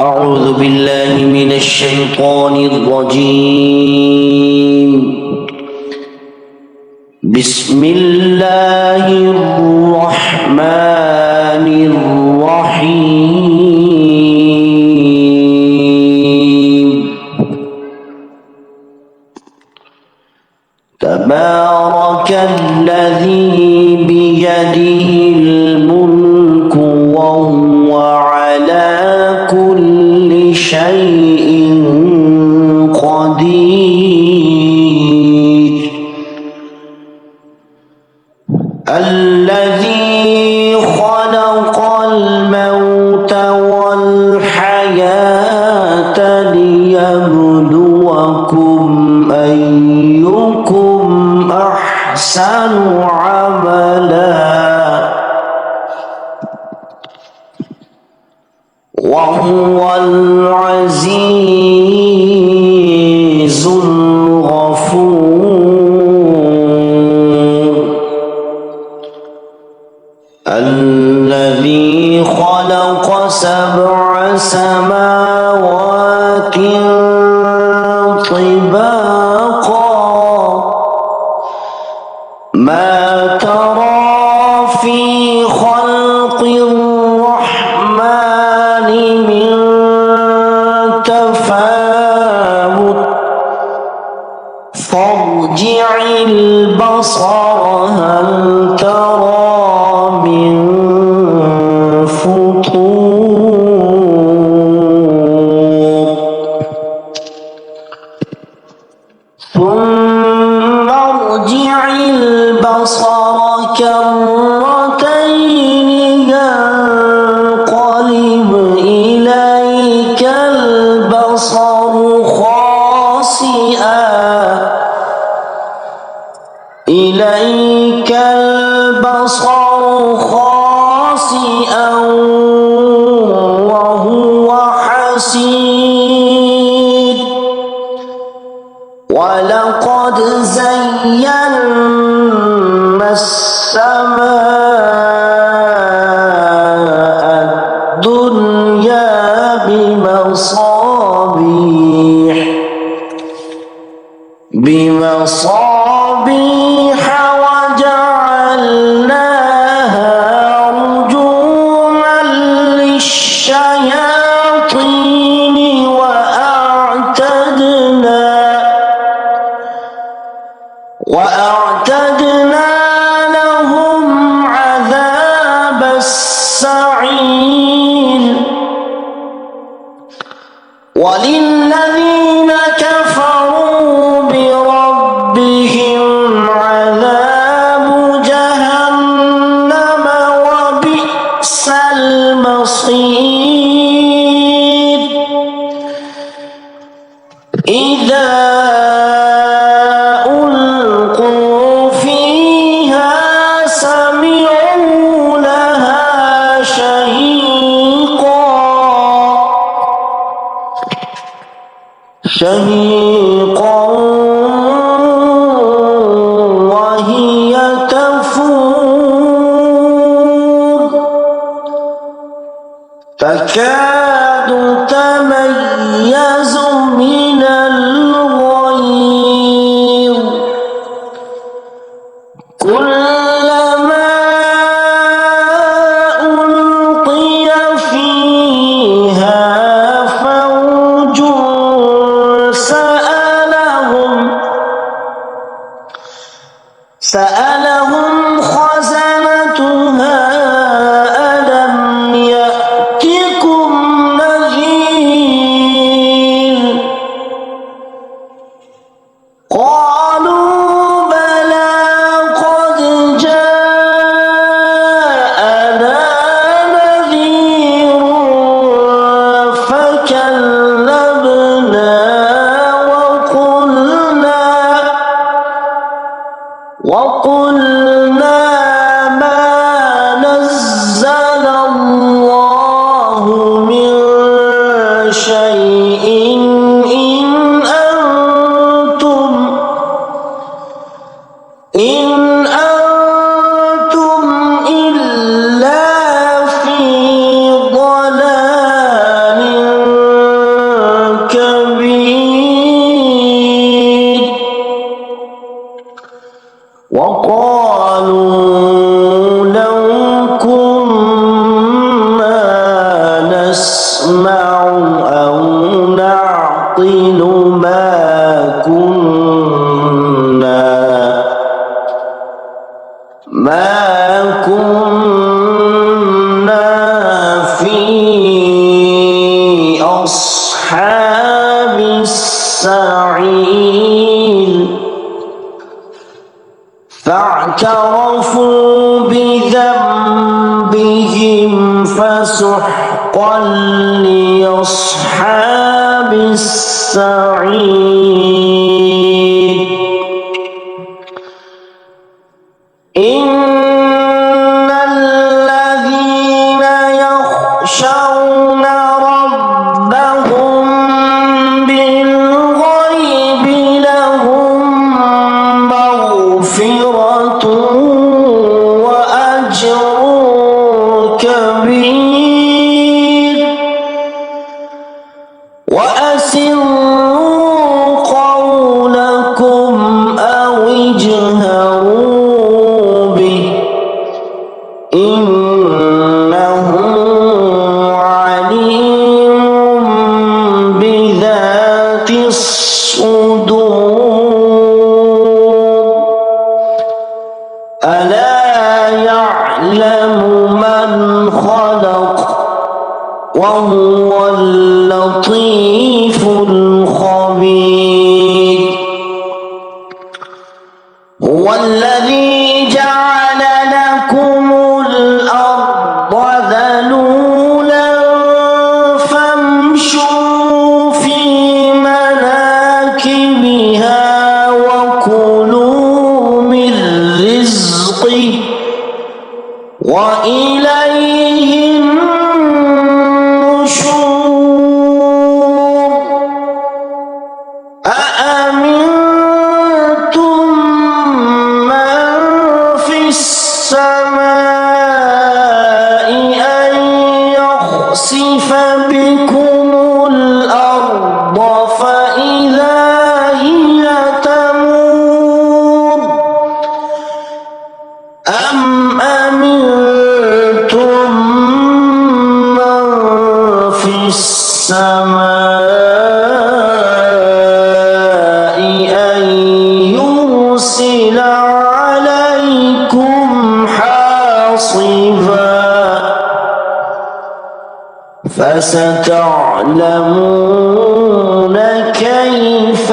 أعوذ بالله من الشيطان الرجيم. بسم الله الرحمن الرحيم. تبارك الذي بيده الملك وهو على كل شيء قدير. الذي خلق الموت والحياة ليبلوكم أيكم أحسن عملا وهو العزيز الغفور. الذي خلق 7 سماوات طباقا ما ترى في خلق الرحمن من تفاوت فارجع البصر هل ترى من فطور ثم ارجع البصر كرتين ينقلب إليك البصر خاسئا وهو حسير. ولقد زينا السماء الدنيا بمصابيح وجعلناها رجوما للشياطين وأعتدنا لهم عذاب السعير. وللذين كفروا بربهم عذاب جهنم وبئس المصير. إذا ألقوا فيها سمعوا لها شهيقا وهي تفور تكاد تميز من الغيظ كلما ألقي فيها فوج سألهم خزنتها ألم يأتكم نذير قالوا بلى قد جاءنا نذير فكذبنا وقلنا ما نزل الله من شيء إن أنتم إلا في ضلال نسمع أو نعقل ما كنا في أصحاب السعير فاعترفوا بذنبهم فسحقا لأصحاب السعير إن الذين يخشون ربهم بالغيب لهم مغفرة وأجر كبير وأسروا قولكم أو اجهروا به إنه عليم بذات الصدور ألا يعلم من خلق وهو اللطيف الخبير هو الذي جعل لكم الأرض ذلولا فامشوا في مناكبها وكلوا من رزقه وإليه النشور أأمنتم من في السماء أن يخسف بكم الأرض فإذا هي تمور أم أمنتم من في السماء أن يرسل عليكم حاصبا فستعلمون كيف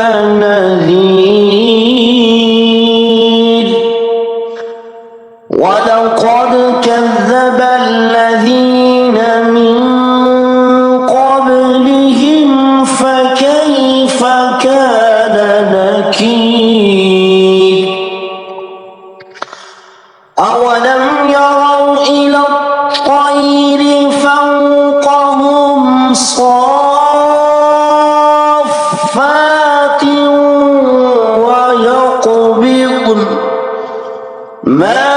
نذير ولقد كذب الذين من قبلهم فكيف كان نكير أولم يروا إلى الطير فوقهم صافات ويقبضن ما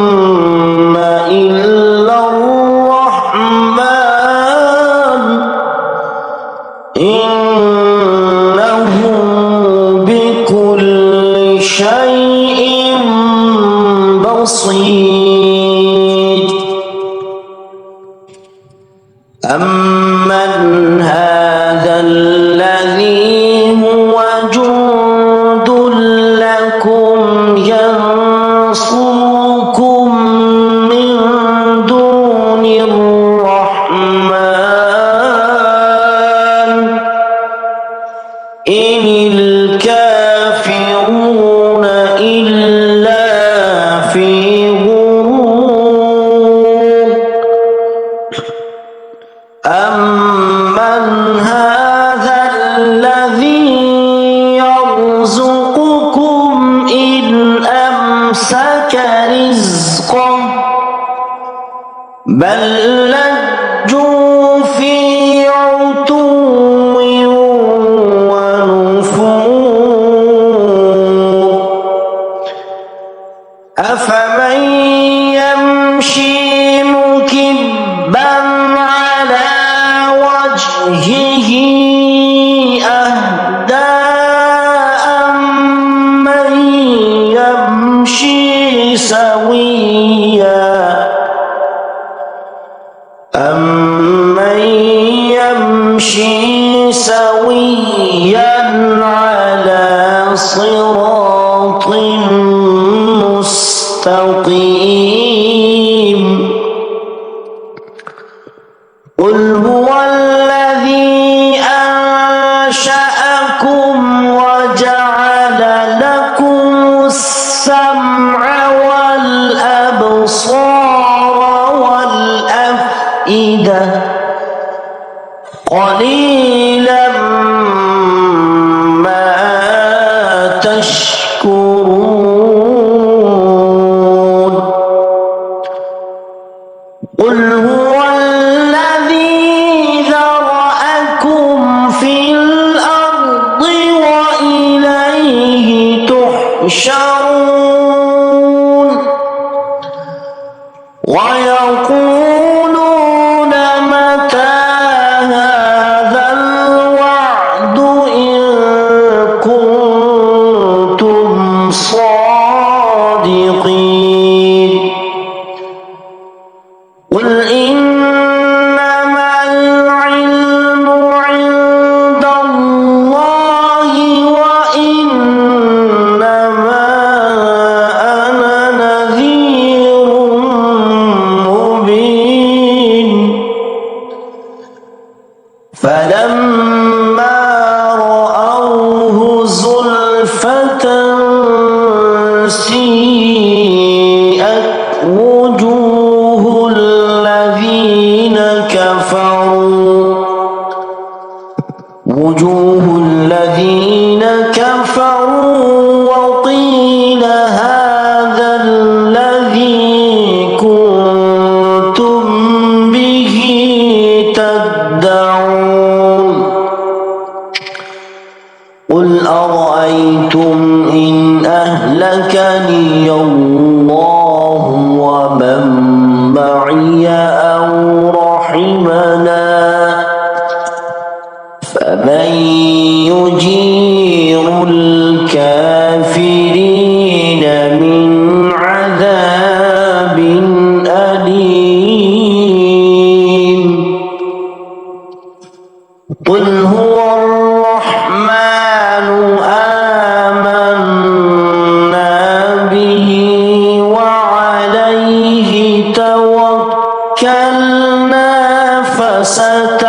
يمسكهن إلا الرحمن إنه بكل شيء بصير أمن هذا الذي هو جند لكم ينصركم من دون الرحمن إن الكافرون إلا في غرور أمن هذا الذي يرزقكم إن أمسك رزقه بل لجوا في عتو ونفور أفمن يمشي مكبا على وجهه أهدى أمن يمشي سويا أَمَّن يَمْشِي سَوِيًّا عَلَى صِرَاطٍ مُّسْتَقِيمٍ قُلْ هُوَ الَّذِي أَنشَأَكُمْ وَجَعَلَ لَكُمُ السَّمْعَ وَالْأَبْصَارَ وَالْأَفْئِدَةَ قَلِيلًا مَا تَشْكُرُونَ قُلْ هُوَ الَّذِي ذَرَأَكُمْ فِي الْأَرْضِ وَإِلَيْهِ تُحْشَرُونَ وَيَقُولُونَ مَتَىٰ هَٰذَا الْوَعْدُ إِن كُنتُمْ صَادِقِينَ قُلْ إِنَّمَا الْعِلْمُ عِندَ اللَّهِ وَإِنَّمَا أَنَا نَذِيرٌ مُّبِينٌ فَلَمَّا رَأَوْهُ زُلْفَةً سِيئَتْ وُجُوهُ الَّذِينَ كَفَرُوا وَقِيلَ هَٰذَا الَّذِي كُنتُم بِهِ تَدَّعُونَ قُلْ أَرَأَيْتُمْ إِنْ أَهْلَكَنِيَ اللَّهُ وَمَن مَّعِيَ أَوْ رَحِمَنَا فَمَن يُجِيرُ الْكَافِرِينَ مِنْ عَذَابٍ أَلِيمٍ قُلْ هُوَ الرَّحْمَٰنُ آمَنَّا بِهِ وَعَلَيْهِ تَوَكَّلْنَا فَسَتَعْلَمُونَ